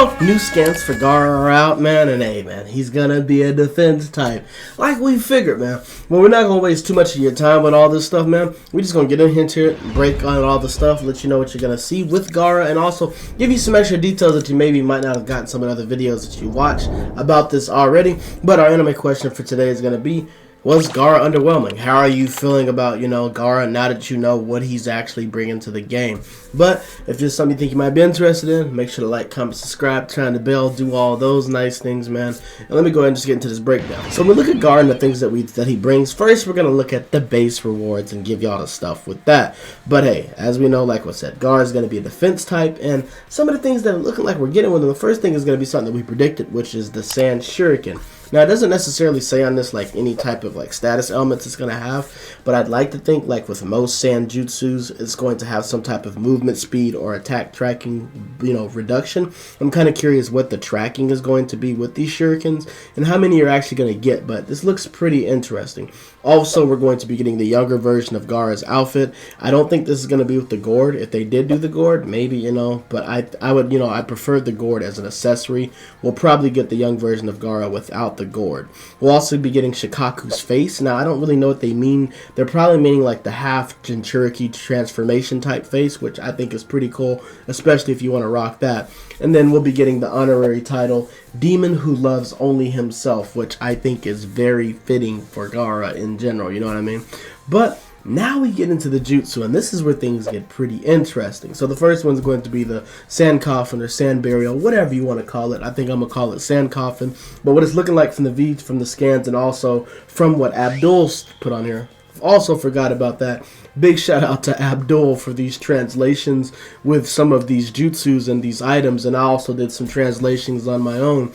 know, new scans for Gaara are out, man, and hey, man, he's gonna be a defense type. Like we figured, man. But we're not gonna waste too much of your time with all this stuff, man. We're just gonna get in here and break on all the stuff, let you know what you're gonna see with Gaara, and also give you some extra details that you maybe might not have gotten some of the other videos that you watch about this already. But our anime question for today is gonna be, was Gaara underwhelming? How are you feeling about, Gaara now that you know what he's actually bringing to the game? But if there's something you think you might be interested in, make sure to like, comment, subscribe, turn on the bell, do all those nice things, man. And let me go ahead and just get into this breakdown. So when we look at Gaara and the things that he brings, first we're going to look at the base rewards and give y'all the stuff with that. But hey, as we know, like I said, Gaara is going to be a defense type, and some of the things that are looking like we're getting with him, the first thing is going to be something that we predicted, which is the Sand Shuriken. Now, it doesn't necessarily say on this like any type of like status elements it's going to have, but I'd like to think like with most sand jutsus, it's going to have some type of movement speed or attack tracking, reduction. I'm kind of curious what the tracking is going to be with these shurikens and how many you're actually going to get, but this looks pretty interesting. Also, we're going to be getting the younger version of Gaara's outfit. I don't think this is going to be with the gourd. If they did do the gourd, maybe, but I prefer the gourd as an accessory. We'll probably get the young version of Gaara without the gourd. We'll also be getting Shikaku's face. Now, I don't really know what they mean. They're probably meaning like the half Jinchuriki transformation type face, which I think is pretty cool, especially if you want to rock that. And then we'll be getting the honorary title, Demon Who Loves Only Himself, which I think is very fitting for Gaara in general, you know what I mean? But now we get into the jutsu, and this is where things get pretty interesting. So the first one's going to be the Sand Coffin or Sand Burial, whatever you want to call it. I think I'm going to call it Sand Coffin. But what it's looking like from the scans and also from what Abdul's put on here. Also forgot about that. Big shout out to Abdul for these translations with some of these jutsus and these items, and I also did some translations on my own.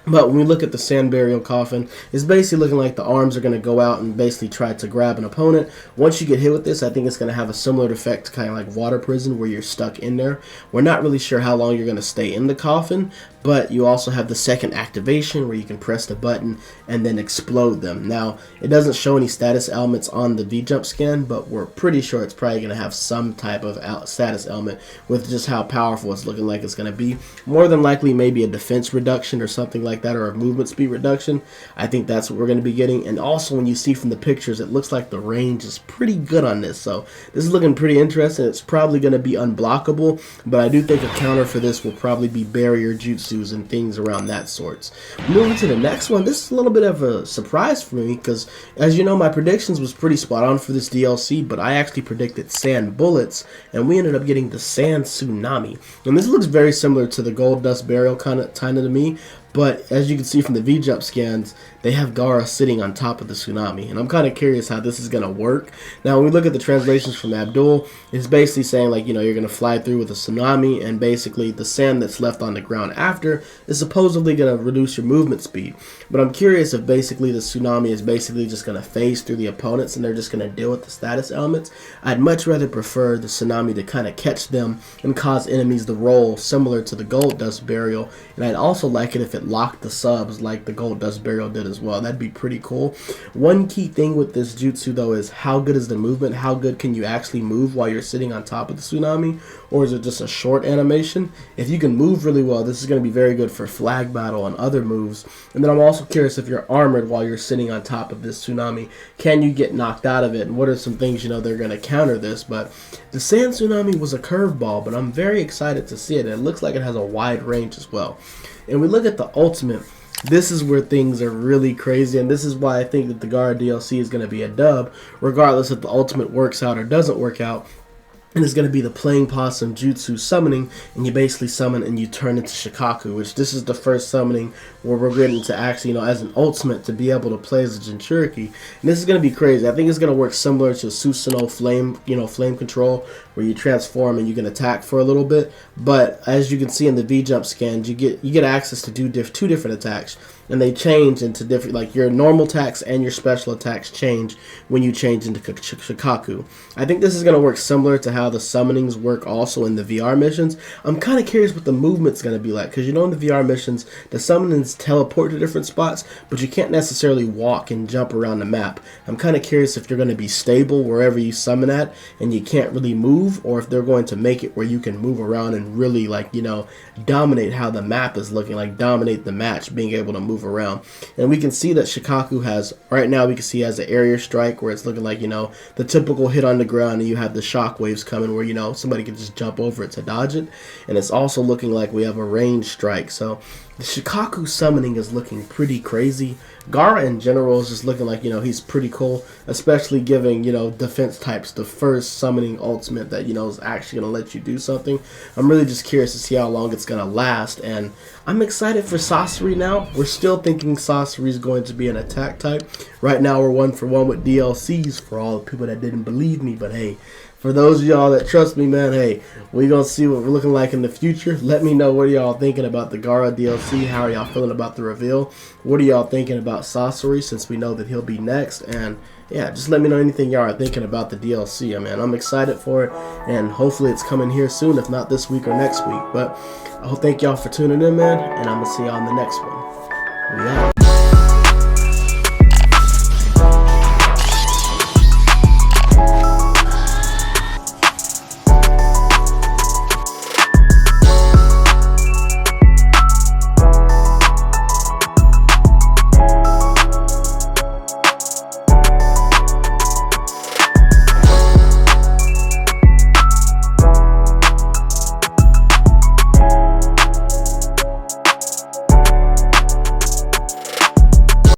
But when we look at the Sand Burial Coffin, it's basically looking like the arms are going to go out and basically try to grab an opponent. Once you get hit with this, I think it's going to have a similar effect to kind of like Water Prison where you're stuck in there. We're not really sure how long you're going to stay in the coffin, but you also have the second activation where you can press the button and then explode them. Now, it doesn't show any status elements on the V-Jump scan, but we're pretty sure it's probably going to have some type of status element with just how powerful it's looking like it's going to be. More than likely, maybe a defense reduction or something like that, or a movement speed reduction. I think that's what we're going to be getting. And also, when you see from the pictures, it looks like the range is pretty good on this. So this is looking pretty interesting. It's probably going to be unblockable, but I do think a counter for this will probably be barrier jutsu and things around that sorts. Moving to the next one, this is a little bit of a surprise for me because, as you know, my predictions was pretty spot on for this DLC, but I actually predicted sand bullets, and we ended up getting the Sand Tsunami. And this looks very similar to the Gold Dust Burial kind of to me, but as you can see from the V-Jump scans, they have Gaara sitting on top of the tsunami, and I'm kind of curious how this is going to work. Now, when we look at the translations from Abdul, it's basically saying, like, you're going to fly through with a tsunami, and basically the sand that's left on the ground after is supposedly going to reduce your movement speed. But I'm curious if basically the tsunami is basically just going to phase through the opponents, and they're just going to deal with the status elements. I'd much rather prefer the tsunami to kind of catch them and cause enemies to roll, similar to the Gold Dust Burial, and I'd also like it if it locked the subs like the Gold Dust Burial did as well. That'd be pretty cool. One key thing with this jutsu though is how good is the movement? How good can you actually move while you're sitting on top of the tsunami? Or is it just a short animation? If you can move really well, this is going to be very good for flag battle and other moves. And then I'm also curious if you're armored while you're sitting on top of this tsunami. Can you get knocked out of it? And what are some things they're going to counter this? But the Sand Tsunami was a curveball, but I'm very excited to see it. And it looks like it has a wide range as well. And we look at the ultimate. This is where things are really crazy, and this is why I think that the Gaara DLC is going to be a dub, regardless if the ultimate works out or doesn't work out. And it's going to be the Playing Possum Jutsu summoning, and you basically summon and you turn into Shikaku, which this is the first summoning where we're getting to actually, as an ultimate to be able to play as a Jinchuriki. And this is going to be crazy. I think it's going to work similar to Susanoo Flame, flame control, where you transform and you can attack for a little bit. But as you can see in the V-Jump scans, you get access to two different attacks. and they change into different, like your normal attacks and your special attacks change when you change into Shikaku. I think this is going to work similar to how the summonings work also in the VR missions. I'm kind of curious what the movement's going to be like, because you know in the VR missions, the summonings teleport to different spots, but you can't necessarily walk and jump around the map. I'm kind of curious if you're going to be stable wherever you summon at, and you can't really move, or if they're going to make it where you can move around and really, like, you know, dominate how the map is looking, like dominate the match, being able to move around. And we can see that Shikaku has, right now we can see has an area strike where it's looking like, you know, the typical hit on the ground, and you have the shock waves coming where, you know, somebody can just jump over it to dodge it. And it's also looking like we have a range strike. So the Shikaku summoning is looking pretty crazy. Gaara in general is just looking like, you know, he's pretty cool, especially giving, you know, defense types the first summoning ultimate that, you know, is actually going to let you do something. I'm really just curious to see how long it's going to last, and I'm excited for Sasori now. We're still thinking Sasori is going to be an attack type. Right now we're 1-for-1 with DLCs for all the people that didn't believe me, but hey, for those of y'all that trust me, man, hey, we're going to see what we're looking like in the future. Let me know what y'all thinking about the Gaara DLC. How are y'all feeling about the reveal? What are y'all thinking about Sasori, since we know that he'll be next? And yeah, just let me know anything y'all are thinking about the DLC. I mean, I'm excited for it, and hopefully it's coming here soon, if not this week or next week. But I thank y'all for tuning in, man, and I'm going to see y'all in the next one. We out.